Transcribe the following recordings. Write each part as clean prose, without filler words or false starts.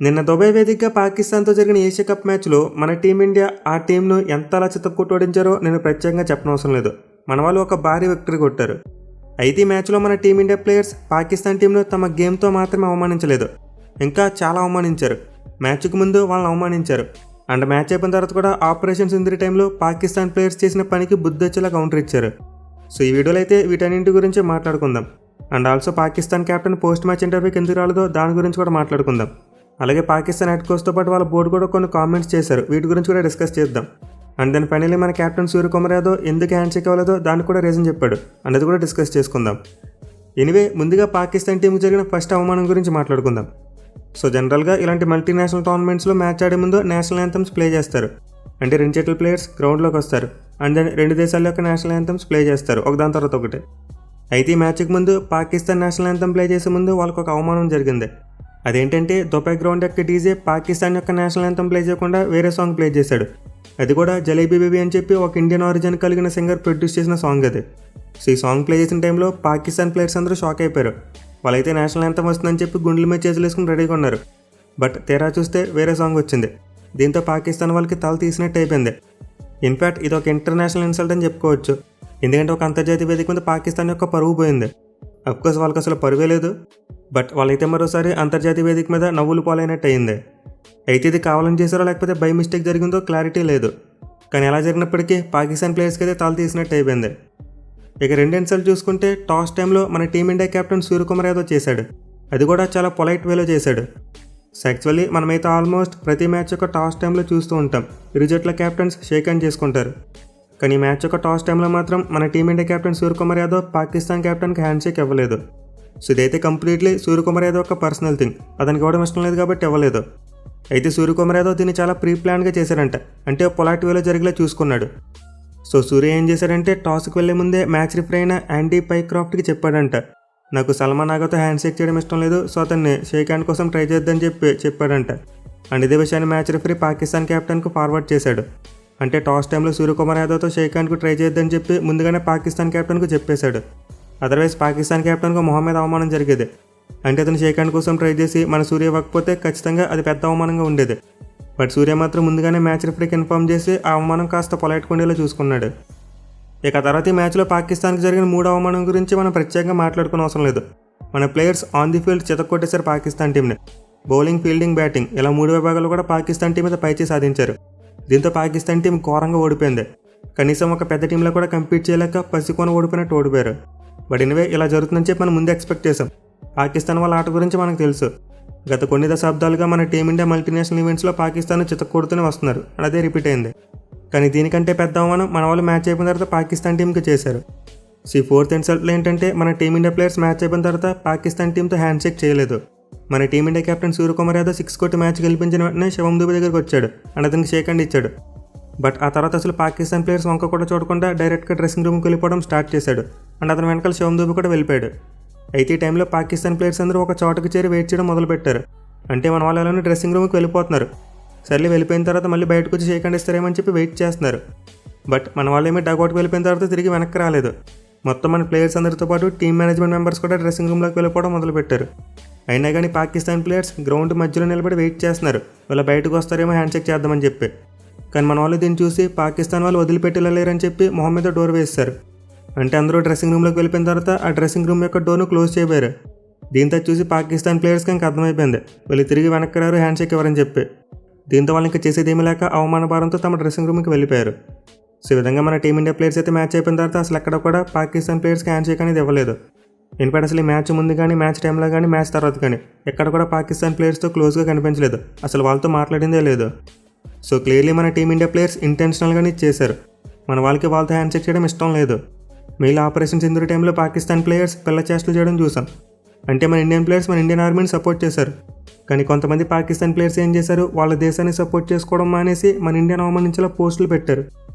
నిన్న దుబాయ్ వేదికగా పాకిస్తాన్తో జరిగిన ఏషియా కప్ మ్యాచ్లో మన టీమిండియా ఆ టీంను ఎంతలా చిత్తకొట్టు ఓడించారో నేను ప్రత్యేకంగా చెప్పనవసరం లేదు. మన వాళ్ళు ఒక భారీ విక్టరీ కొట్టారు. అయితే ఈ మ్యాచ్లో మన టీమిండియా ప్లేయర్స్ పాకిస్తాన్ టీంను తమ గేమ్తో మాత్రమే అవమానించలేదు, ఇంకా చాలా అవమానించారు. మ్యాచ్కు ముందు వాళ్ళని అవమానించారు అండ్ మ్యాచ్ అయిపోయిన తర్వాత కూడా ఆపరేషన్ సింధూరి టైంలో పాకిస్తాన్ ప్లేయర్స్ చేసిన పనికి బుద్ధి వచ్చేలా కౌంటర్ ఇచ్చారు. సో ఈ వీడియోలో అయితే వీటన్నింటి గురించి మాట్లాడుకుందాం. And also Pakistan captain post match ఇంటర్వ్యూకి ఎందుకు రాలేదో దాని గురించి కూడా మాట్లాడుకుందాం. అలాగే పాకిస్తాన్ హెడ్ కోచ్తో పాటు వాళ్ళ బోర్డు కూడా కొన్ని కామెంట్స్ చేశారు, వీటి గురించి కూడా డిస్కస్ చేద్దాం. అండ్ దెన్ ఫైనల్లీ మన కెప్టెన్ సూర్యకుమార్ యాదవ్ ఎందుకు హ్యాండ్ షేక్ అవ్వలేదో దానికి కూడా రీజన్ చెప్పాడు, అనేది కూడా డిస్కస్ చేసుకుందాం. ఎనివే ముందుగా పాకిస్తాన్ టీంకి జరిగిన ఫస్ట్ అవమానం గురించి మాట్లాడుకుందాం. సో జనరల్గా ఇలాంటి మల్టీనేషనల్ టోర్నమెంట్స్లో మ్యాచ్ ఆడే ముందు నేషనల్ యాంథమ్స్ ప్లే చేస్తారు. అంటే రెండు జట్ల ప్లేయర్స్ గ్రౌండ్లోకి వస్తారు అండ్ దెన్ రెండు దేశాల యొక్క నేషనల్ యాంథమ్స్ ప్లే చేస్తారు ఒకదాని తర్వాత ఒకటి. అయితే ఈ మ్యాచ్కి ముందు పాకిస్తాన్ నేషనల్ యాంథమ్ ప్లే చేసే ముందు వాళ్ళకు ఒక అవమానం జరిగింది. అదేంటంటే దుబాయ్ గ్రౌండ్ యొక్క డీజే పాకిస్తాన్ యొక్క నేషనల్ యాంథమ్ ప్లే చేయకుండా వేరే సాంగ్ ప్లే చేశాడు. అది కూడా జలేబీ బేబీ అని చెప్పి ఒక ఇండియన్ ఆరిజిన్ కలిగిన సింగర్ ప్రొడ్యూస్ చేసిన సాంగ్ అది. సో ఈ సాంగ్ ప్లే చేసిన టైంలో పాకిస్తాన్ ప్లేయర్స్ అందరూ షాక్ అయిపోయారు. వాళ్ళైతే నేషనల్ యాంథమ్ వస్తుందని చెప్పి గుండెల మీద చేతులు వేసుకుని రెడీగా ఉన్నారు. బట్ తీరా చూస్తే వేరే సాంగ్ వచ్చింది. దీంతో పాకిస్తాన్ వాళ్ళకి తల తీసినట్టు అయిపోయింది. ఇన్ఫ్యాక్ట్ ఇది ఒక ఇంటర్నేషనల్ ఇన్సల్ట్ అని చెప్పుకోవచ్చు. ఎందుకంటే ఒక అంతర్జాతీయ వేదిక మీద పాకిస్తాన్ యొక్క పరువు పోయింది. అఫ్కోర్స్ వాళ్ళకి అసలు పరువే లేదు, బట్ వాళ్ళైతే మరోసారి అంతర్జాతీయ వేదిక మీద నవ్వులు పాలైనట్టు అయింది. అయితే ఇది కావాలని చేశారో లేకపోతే బై మిస్టేక్ జరిగిందో క్లారిటీ లేదు. కానీ ఎలా జరిగినప్పటికీ పాకిస్తాన్ ప్లేయర్స్కి అయితే తల తీసినట్టు అయిపోయింది. ఇక రెండు ఇన్సల్ట్ చూసుకుంటే టాస్ టైంలో మన టీమిండియా కెప్టెన్ సూర్యకుమార్ యాదవ్ చేశాడు. అది కూడా చాలా పొలైట్ వేలో చేశాడు. యాక్చువల్లీ మనమైతే ఆల్మోస్ట్ ప్రతి మ్యాచ్ యొక్క టాస్ టైంలో చూస్తూ ఉంటాం, ఇరు జట్ల కెప్టెన్స్ షేక్ హ్యాండ్ చేసుకుంటారు. కానీ ఈ మ్యాచ్ యొక్క టాస్ టైంలో మాత్రం మన టీమిండియా కెప్టెన్ సూర్యకుమార్ యాదవ్ పాకిస్తాన్ కెప్టెన్కి హ్యాండ్ షేక్ ఇవ్వలేదు. సో ఇదైతే కంప్లీట్లీ సూర్యకుమార్ యాదవ్ ఒక పర్సనల్ థింగ్, అతనికి ఇవ్వడం ఇష్టం లేదు కాబట్టి ఇవ్వలేదు. అయితే సూర్యకుమార్ యాదవ్ దీన్ని చాలా ప్రీ ప్లాన్గా చేశారంట, అంటే పొలైట్ వేలో జరిగేలా చూసుకున్నాడు. సో సూర్య ఏం చేశాడంటే టాస్కి వెళ్లే ముందే మ్యాచ్ రిఫరీ అయిన యాండీ పైక్రాఫ్ట్కి చెప్పాడంట, నాకు సల్మాన్ ఆగాతో హ్యాండ్ షేక్ చేయడం ఇష్టం లేదు, సో అతన్ని షేక్ హ్యాండ్ కోసం ట్రై చేద్దని చెప్పాడంట. అండ్ ఇదే విషయాన్ని మ్యాచ్ రిఫరీ పాకిస్తాన్ కెప్టెన్కు ఫార్వర్డ్ చేశాడు. అంటే టాస్ టైంలో సూర్యకుమార్ యాదవ్తో షేక్ హ్యాండ్కు ట్రై చేద్దని చెప్పి ముందుగానే పాకిస్తాన్ కెప్టెన్కు చెప్పేశాడు. అదర్వైజ్ పాకిస్తాన్ కెప్టెన్కు మొహమ్మద్ అవమానం జరిగేది. అంటే అతను షేక్ హ్యాండ్ కోసం ట్రై చేసి మన సూర్య ఇవ్వకపోతే ఖచ్చితంగా అది పెద్ద అవమానంగా ఉండేది. బట్ సూర్య మాత్రం ముందుగానే మ్యాచ్ రిఫరీకి ఇన్ఫార్మ్ చేసి ఆ అవమానం కాస్త పొలైట్ కొండేలా చూసుకున్నాడు. ఇక తర్వాత ఈ మ్యాచ్లో పాకిస్తాన్కి జరిగిన మూడో అవమానం గురించి మనం ప్రత్యేకంగా మాట్లాడుకునే అవసరం లేదు. మన ప్లేయర్స్ ఆన్ ది ఫీల్డ్ చితక్కొట్టేశారు పాకిస్తాన్ టీంని. బౌలింగ్, ఫీల్డింగ్, బ్యాటింగ్ ఇలా మూడు విభాగాలు కూడా పాకిస్తాన్ టీం మీద పైచే సాధించారు. దీంతో పాకిస్తాన్ టీం ఘోరంగా ఓడిపోయింది. కనీసం ఒక పెద్ద టీంలో కూడా కంపీట్ చేయలేక పసికొన ఓడిపోయినట్టు ఓడిపోయారు. బట్ ఎనివే ఇలా జరుగుతుందని చెప్పి మనం ముందే ఎక్స్పెక్ట్ చేసాం. పాకిస్తాన్ వాళ్ళ ఆట గురించి మనకు తెలుసు. గత కొన్ని దశాబ్దాలుగా మన టీమిండియా మల్టీనేషనల్ ఈవెంట్స్లో పాకిస్తాన్ చితక్కొడుతూనే వస్తున్నారు, అదే రిపీట్ అయింది. కానీ దీనికంటే పెద్ద అవమానం మన వాళ్ళు మ్యాచ్ అయిపోయిన తర్వాత పాకిస్తాన్ టీంకి చేశారు. సో ఫోర్త్ ఇన్సల్ట్లో ఏంటంటే మన టీమిండియా ప్లేయర్స్ మ్యాచ్ అయిపోయిన తర్వాత పాకిస్తాన్ టీంతో హ్యాండ్ షేక్ చేయలేదు. మన టీమిండియా కెప్టెన్ సూర్యకుమార్ యాదవ్ 6 కొట్టి మ్యాచ్ గెలిపించిన వెంటనే శివం దూబే దగ్గరికి వచ్చాడు అండ్ అతనికి షేక్ హ్యాండ్ ఇచ్చాడు. బట్ ఆ తర్వాత అసలు పాకిస్తాన్ ప్లేయర్స్ వంక కూడా చూడకుండా డైరెక్ట్గా డ్రెస్సింగ్ రూమ్కి వెళ్ళిపోవడం స్టార్ట్ చేశాడు అండ్ అతని వెనకాల శివం దూబే కూడా వెళ్ళిపోయాడు. అయితే ఈ టైంలో పాకిస్తాన్ ప్లేయర్స్ అందరూ ఒక చోటకు చేరి వెయిట్ చేయడం మొదలుపెట్టారు. అంటే మన వాళ్ళని డ్రెస్సింగ్ రూమ్కి వెళ్ళిపోతున్నారు. సర్లే వెళ్ళిపోయిన తర్వాత మళ్ళీ బయటకు వచ్చి షేక్ హ్యాండ్ ఇస్తారేమని చెప్పి వెయిట్ చేస్తున్నారు. బట్ మన వాళ్ళేమీ డగౌట్కి వెళ్ళిపోయిన తర్వాత తిరిగి వెనక్కి రాలేదు. మొత్తం మన ప్లేయర్స్ అందరితో పాటు టీమ్ మేనేజ్మెంట్ మెంబర్స్ కూడా డ్రెస్సింగ్ రూమ్లోకి వెళ్ళిపోవడం మొదలుపెట్టారు. అయినా కానీ పాకిస్తాన్ ప్లేయర్స్ గ్రౌండ్ మధ్యలో నిలబడి వెయిట్ చేస్తున్నారు, వాళ్ళ బయటకు వస్తారేమో హ్యాండ్ షేక్ చేద్దామని చెప్పి. కానీ మన వాళ్ళు దీన్ని చూసి పాకిస్తాన్ వాళ్ళు వదిలిపెట్టి వెళ్ళలేరని చెప్పి మొహమ్మద్ డోర్ వేస్తారు. అంటే అందరూ డ్రెస్సింగ్ రూమ్లోకి వెళ్ళిపోయిన తర్వాత ఆ డ్రెస్సింగ్ రూమ్ యొక్క డోర్ను క్లోజ్ చేయబోయారు. దీంతో చూసి పాకిస్తాన్ ప్లేయర్స్కి ఇంకా అర్థమైపోయింది, వీళ్ళు తిరిగి వెనక్కి రారు హ్యాండ్ షేక్ ఇవ్వరని చెప్పి. దీంతో వాళ్ళు ఇంకా చేసేది ఏమీ లేక అవమాన భారంతో తమ డ్రెస్సింగ్ రూమ్కి వెళ్ళిపోయారు. సో ఈ విధంగా మన టీమిండియా ప్లేయర్స్ అయితే మ్యాచ్ అయిపోయిన తర్వాత అసలు ఎక్కడ కూడా పాకిస్తాన్ ప్లేయర్స్కి హ్యాండ్ షేక్ అనేది ఇవ్వలేదు. ఇన్ఫాక్ట్ అసలు ఈ మ్యాచ్ ముందు కానీ, మ్యాచ్ టైంలో కానీ, మ్యాచ్ తర్వాత కానీ ఎక్కడ కూడా పాకిస్తాన్ ప్లేయర్స్తో క్లోజ్గా కనిపించలేదు, అసలు వాళ్ళతో మాట్లాడిందే లేదు. సో క్లియర్లీ మన టీమిండియా ప్లేయర్స్ ఇంటెన్షనల్గానే చేశారు. మన వాళ్ళకి వాళ్ళతో హ్యాండ్ షేక్ చేయడం ఇష్టం లేదు. మెయిల్ ఆపరేషన్ సింధూరి టైంలో పాకిస్తాన్ ప్లేయర్స్ పిల్ల చేష్టలు చేయడం చూసాం. అంటే మన ఇండియన్ ప్లేయర్స్ మన ఇండియన్ ఆర్మీని సపోర్ట్ చేశారు. కానీ కొంతమంది పాకిస్తాన్ ప్లేయర్స్ ఏం చేశారు, వాళ్ళ దేశాన్ని సపోర్ట్ చేసుకోవడం మానేసి మన ఇండియన్ అవమానించేలా పోస్టులు పెట్టారు.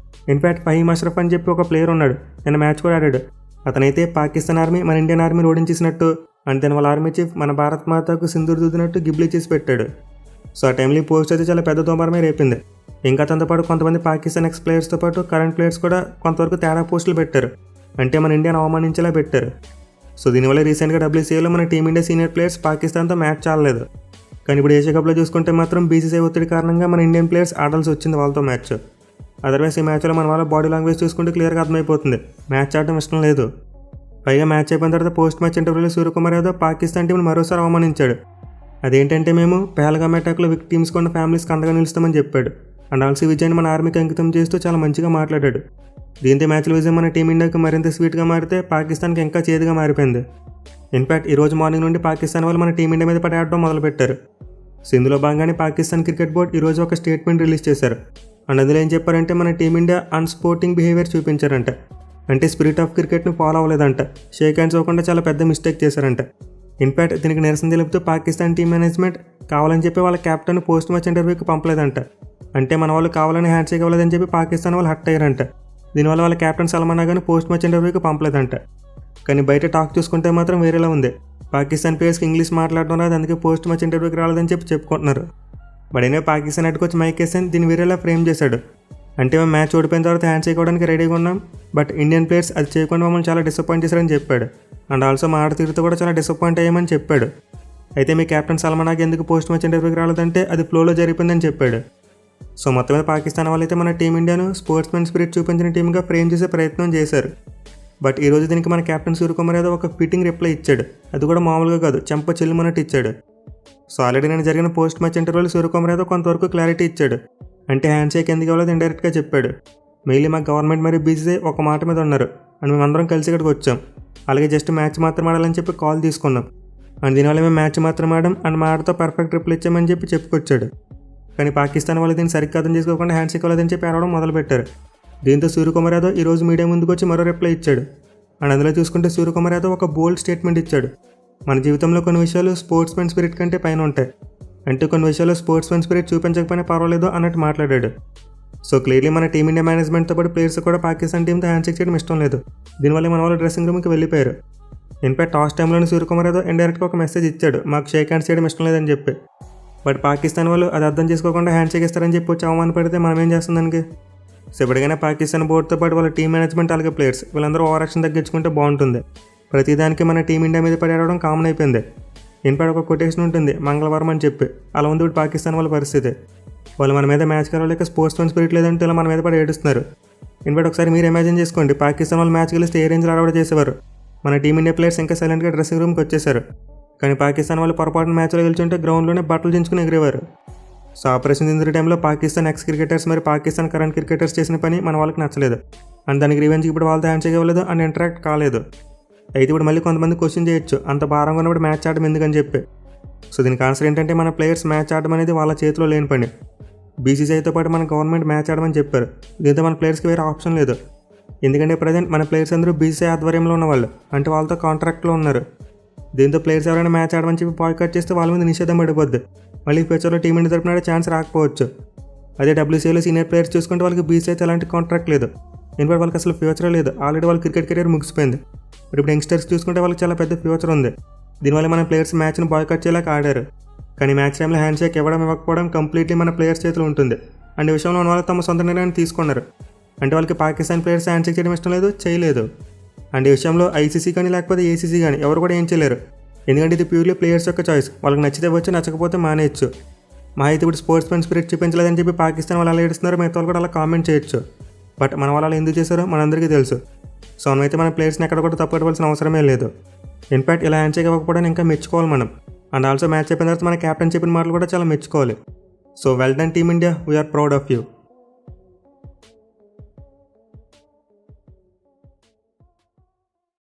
ఇన్ఫ్యాక్ట్ ఫహీమ్ అష్రఫ్ అని చెప్పి ఒక ప్లేయర్ ఉన్నాడు, నిన్న మ్యాచ్ కూడా ఆడాడు. అతనైతే పాకిస్తాన్ ఆర్మీ మన ఇండియన్ ఆర్మీని ఓడించేసినట్టు అండ్ దెన్ వాళ్ళ ఆర్మీ చీఫ్ మన భారత్ మాతకు సింధూరు దిద్దినట్టు గిబ్లీ చేసి పెట్టాడు. సో ఆ టైంలో ఈ పోస్ట్ అయితే చాలా పెద్ద దుమారమే రేపింది. ఇంకా తనతో పాటు కొంతమంది పాకిస్తాన్ ఎక్స్ ప్లేయర్స్తో పాటు కరెంట్ ప్లేయర్స్ కూడా కొంతవరకు తేడా పోస్టులు పెట్టారు, అంటే మన ఇండియాను అవమానించేలా పెట్టారు. సో దీనివల్ల రీసెంట్గా WCAలో మన టీమిండియా సీనియర్ ప్లేయర్స్ పాకిస్తాన్తో మ్యాచ్ ఆడలేదు. కానీ ఇప్పుడు ఏషియా కప్లో చూసుకుంటే మాత్రం బీసీసీ ఒత్తిడి కారణంగా మన ఇండియన్ ప్లేయర్స్ ఆడాల్సి వచ్చింది వాళ్ళతో మ్యాచ్. అదర్వైజ్ ఈ మ్యాచ్లో మన వాళ్ళ బాడీ లాంగ్వేజ్ చూసుకుంటే క్లియర్గా అర్థమైపోతుంది మ్యాచ్ ఆడడం ఇష్టం లేదు. పైగా మ్యాచ్ అయిపోయిన తర్వాత పోస్ట్ మ్యాచ్ ఇంటర్వ్యూలో సూర్యకుమార్ యాదవ్ పాకిస్తాన్ టీంని మరోసారి అవమానించాడు. అదేంటంటే మేము పహల్గామ్ అటాక్లో విక్టిమ్స్ కొన్న ఫ్యామిలీస్కి అండగా నిలుస్తామని చెప్పాడు. అండ్ ఆల్సో విజయాన్ని మన ఆర్మీకి అంకితం చేస్తూ చాలా మంచిగా మాట్లాడాడు. దీంతో మ్యాచ్లో విజయం మన టీమిండియాకి మరింత స్వీట్గా మారితే పాకిస్తాన్కి ఇంకా చేదుగా మారిపోయింది. ఇన్ఫ్యాక్ట్ ఈరోజు మార్నింగ్ నుండి పాకిస్తాన్ వాళ్ళు మన టీమిండియా మీద పడి ఆడడం మొదలుపెట్టారు. సో ఇందులో భాగంగానే పాకిస్తాన్ క్రికెట్ బోర్డు ఈరోజు ఒక స్టేట్మెంట్ రిలీజ్ చేశారు. అండ్ అందులో ఏం చెప్పారంటే మన టీమిండియా అన్స్పోర్టింగ్ బిహేవియర్ చూపించారంట. అంటే స్పిరిట్ ఆఫ్ క్రికెట్ను ఫాలో అవ్వలేదంట. షేక్ హ్యాండ్స్ అవ్వకుండా చాలా పెద్ద మిస్టేక్ చేశారంట. ఇన్ఫ్యాక్ట్ దీనికి నిరసన తెలుపుతూ పాకిస్తాన్ టీం మేనేజ్మెంట్ కావాలని చెప్పి వాళ్ళ కెప్టెన్ పోస్ట్ మ్యాచ్ ఇంటర్వ్యూకి పంపలేదంట. అంటే మన వాళ్ళు కావాలని హ్యాండ్ షేక్ అవ్వలేదని చెప్పి పాకిస్తాన్ వాళ్ళు హట్ అయ్యారంట. దీనివల్ల వాళ్ళ కెప్టెన్ సల్మాన్ కానీ పోస్ట్ మ్యాచ్ ఇంటర్వ్యూకి పంపలేదంట. కానీ బయట టాక్ చూసుకుంటే మాత్రం వేరేలా ఉంది. పాకిస్తాన్ ప్లేయర్స్కి ఇంగ్లీష్ మాట్లాడడం రాదు, అందుకే పోస్ట్ మ్యాచ్ ఇంటర్వ్యూకి రాలేదని చెప్పి చెప్పుకుంటున్నారు. బట్ అయినా Pakistan head coach Mike Hesson దీన్ని వేరేలా ఫ్రేమ్ చేశాడు. అంటే మేము మ్యాచ్ ఓడిపోయిన తర్వాత హ్యాండ్ షేక్ అవ్వడానికి రెడీగా ఉన్నాం, బట్ ఇండియన్ ప్లేయర్స్ అది చేయకుండా మమ్మల్ని చాలా డిసప్పాయింట్ చేశారని చెప్పాడు. అండ్ ఆల్సో మా ఆట తీరుతో కూడా చాలా డిసప్పాయింట్ అయ్యామని చెప్పాడు. అయితే మీ కెప్టెన్ సల్మానాకి ఎందుకు పోస్ట్ మ్యాచ్ ఇంటర్వ్యూకి రాలేదంటే అది ఫ్లోలో జరిగిపోయిందని చెప్పాడు. సో మొత్తం మీద పాకిస్తాన్ వాళ్ళైతే మన టీమిండియాను స్పోర్ట్స్మెన్ స్పిరిట్ చూపించిన టీమ్గా ఫ్రేమ్ చేసే ప్రయత్నం చేశారు. బట్ ఈరోజు దీనికి మన కెప్టెన్ సూర్యకుమార్ యాదవ్ ఒక ఫిట్టింగ్ రిప్లై ఇచ్చాడు. అది కూడా మామూలుగా కాదు, చెంప చెల్లుమన్నట్టు ఇచ్చాడు. సో ఆల్రెడీ నేను జరిగిన పోస్ట్ మ్యాచ్ ఇంటర్వ్యూలో సూర్యకుమార్ యాదవ్ కొంతవరకు క్లారిటీ ఇచ్చాడు. అంటే హ్యాండ్ షేక్ ఎందుకు అవ్వలేదు ఇండైరెక్ట్గా చెప్పాడు. మెయిన్లీ మా గవర్నమెంట్ మరియు బీసీసీ ఒక మాట మీద ఉన్నారు అండ్ మేమందరం కలిసి ఇక్కడికి వచ్చాం. అలాగే జస్ట్ మ్యాచ్ మాత్రం ఆడాలని చెప్పి కాల్ తీసుకున్నాం. అండ్ దీనివల్ల మేము మ్యాచ్ మాత్రం ఆడాం అండ్ మా ఆటతో పర్ఫెక్ట్ రిప్లై ఇచ్చామని చెప్పి చెప్పుకొచ్చాడు. కానీ పాకిస్తాన్ వాళ్ళు దీన్ని సరిగ్గా అర్థం చేసుకోకుండా హ్యాండ్ షేక్ అవ్వలేదని చెప్పి ఆడడం మొదలుపెట్టారు. దీంతో సూర్యకుమార్ యాదవ్ ఈరోజు మీడియా ముందుకు వచ్చి మరో రిప్లై ఇచ్చాడు. అండ్ అందులో చూసుకుంటే సూర్యకుమార్ యాదవ్ ఒక బోల్డ్ స్టేట్మెంట్ ఇచ్చాడు. మన జీవితంలో కొన్ని విషయాలు స్పోర్ట్స్మెన్ స్పిరిట్ కంటే పైన ఉంటాయి. అంటే కొన్ని విషయాల్లో స్పోర్ట్స్మెన్ స్పిరిట్ చూపించకపోయినా పర్వాలేదు అన్నట్టు మాట్లాడాడు. సో క్లియర్లీ మన టీమిండియా మేనేజ్మెంట్తో పాటు ప్లేయర్స్ కూడా పాకిస్తాన్ టీంతో హ్యాండ్ షేక్ చేయడం ఇష్టం లేదు. దీనివల్ల మన వాళ్ళు డ్రెస్సింగ్ రూమ్కి వెళ్ళిపోయారు. ఇన్ఫాక్ట్ టాస్ టైంలోనే సూర్యకుమార్ యాదవ్ ఇండైరెక్ట్గా ఒక మెసేజ్ ఇచ్చాడు, మాకు షేక్ హ్యాండ్స్ చేయడం ఇష్టం లేదని చెప్పి. బట్ పాకిస్తాన్ వాళ్ళు అది అర్థం చేసుకోకుండా హ్యాండ్ షేక్ ఇస్తారని చెప్పి వచ్చి అవమానపడితే మనం ఏం చేస్తాం దానికి? సో ఎప్పటికైనా పాకిస్తాన్ బోర్డుతో పాటు వాళ్ళ టీం మేనేజ్మెంట్ అలాగే ప్లేయర్స్ వీళ్ళందరూ ఓవర్ యాక్షన్ తగ్గించుకుంటే బాగుంటుంది. ప్రతిదానికి మన టీమిండియా మీద పడి ఆడడం కామన్ అయిపోయింది. ఇన్ఫాక్ట్ ఒక కొటేషన్ ఉంటుంది మంగళవారం అని చెప్పి. అలా ఉంది ఇప్పుడు పాకిస్తాన్ వాళ్ళ పరిస్థితి. వాళ్ళు మన మీద మ్యాచ్ గెలవలేక స్పోర్ట్స్మెన్ స్పిరిట్ లేదంటే ఇలా మన మీద పడి ఏడుస్తున్నారు. ఇన్ఫాక్ట్ ఒకసారి మీరు ఇమాజిన్ చేసుకోండి, పాకిస్తాన్ వాళ్ళు మ్యాచ్ గెలిస్తే ఏ రేంజ్లో ఆడవడం చేసేవారు. మన టీమిండియా ప్లేయర్స్ ఇంకా సైలెంట్గా డ్రెస్సింగ్ రూమ్కి వచ్చేసారు. కానీ పాకిస్తాన్ వాళ్ళు పొరపాటున మ్యాచ్లో గెలుచుంటే గ్రౌండ్లోనే బట్టలు దించుకుని ఎగిరేవారు. సో ఆపరేషన్ సింధూర్ టైంలో పాకిస్తాన్ ఎక్స్ క్రికెటర్స్ మరి పాకిస్తాన్ కరెంట్ క్రికెటర్స్ చేసిన పని మన వాళ్ళకి నచ్చలేదు. అండ్ దానికి రివెంజ్కి ఇప్పుడు వాళ్ళతో హ్యాండ్ షేక్ ఇవ్వలేదు అండ్ ఇంటరాక్ట్ కాలేదు. అయితే ఇప్పుడు మళ్ళీ కొంతమంది క్వశ్చన్ చేయొచ్చు, అంత భారంగా ఉన్నప్పుడు మ్యాచ్ ఆడడం ఎందుకని చెప్పి. సో దీనికి ఆన్సర్ ఏంటంటే మన ప్లేయర్స్ మ్యాచ్ ఆడడం అనేది వాళ్ళ చేతిలో లేని పని. బీసీసీఐతో పాటు మన గవర్నమెంట్ మ్యాచ్ ఆడమని చెప్పారు. దీంతో మన ప్లేయర్స్కి వేరే ఆప్షన్ లేదు. ఎందుకంటే ప్రజెంట్ మన ప్లేయర్స్ అందరూ బీసీసీఐ ఆధ్వర్యంలో ఉన్నవాళ్ళు, అంటే వాళ్ళతో కాంట్రాక్ట్లో ఉన్నారు. దీంతో ప్లేయర్స్ ఎవరైనా మ్యాచ్ ఆడమని చెప్పి బాయ్కాట్ చేస్తే వాళ్ళ మీద నిషేధం పడిపోద్ది. మళ్ళీ ఫ్యూచర్లో టీమిండియా తరపున ఛాన్స్ రాకపోవచ్చు. అదే డబ్ల్యూసీఐలో సీనియర్ ప్లేయర్స్ చూసుకుంటే వాళ్ళకి బీసీసీఐతో ఎలాంటి కాంట్రాక్ట్ లేదు. ఇన్ఫాక్ట్ వాళ్ళకి అసలు ఫ్యూచర్ లేదు. ఆల్రెడీ వాళ్ళ క్రికెట్ కెరీర్ ముగిసిపోయింది. ఇప్పుడు యంగ్స్టర్స్ చూసుకుంటే వాళ్ళకి చాలా పెద్ద ఫ్యూచర్ ఉంది. దీనివల్ల మన ప్లేయర్స్ మ్యాచ్ని బాయ్కాట్ చేయలేక ఆడారు. కానీ మ్యాచ్ టైంలో హ్యాండ్ షేక్ ఇవ్వకపోవడం కంప్లీట్లీ మన ప్లేయర్స్ చేతిలో ఉంటుంది. అండ్ ఈ విషయంలో వాళ్ళు తమ సొంత నిర్ణయాన్ని తీసుకున్నారు. అంటే వాళ్ళకి పాకిస్తాన్ ప్లేయర్స్ హ్యాండ్ షేక్ చేయడం ఇష్టం లేదు, చేయలేదు. అండ్ ఈ విషయంలో ఐసీసీ కానీ లేకపోతే ఏసీసీ కానీ ఎవరు కూడా ఏం చేయలేరు. ఎందుకంటే ఇది ప్యూర్లీ ప్లేయర్స్ యొక్క చాయిస్. వాళ్ళకి నచ్చితే వచ్చి నచ్చకపోతే మానేయచ్చు. మా అయితే ఇప్పుడు స్పోర్ట్స్మెన్ స్పిరిట్ చూపించలేదని చెప్పి పాకిస్తాన్ వాళ్ళు అలా ఏడుస్తున్నారు, మిగతా వాళ్ళు కూడా అలా కామెంట్ చేయొచ్చు. బట్ మన వాళ్ళు ఎందుకు చేశారో మనందరికీ తెలుసు. సో మనమైతే మన ప్లేయర్స్ని ఎక్కడ కూడా తప్పవలసిన అవసరమే లేదు. ఇన్ఫాక్ట్ ఇలా హ్యాండ్ షేక్ ఇవ్వకపోవడానికి ఇంకా మెచ్చుకోవాలి మనం. అండ్ ఆల్సో మ్యాచ్ అయిపోయిన తర్వాత మన కెప్టెన్ చెప్పిన మాటలు కూడా చాలా మెచ్చుకోవాలి. So well done team India, we are proud of you.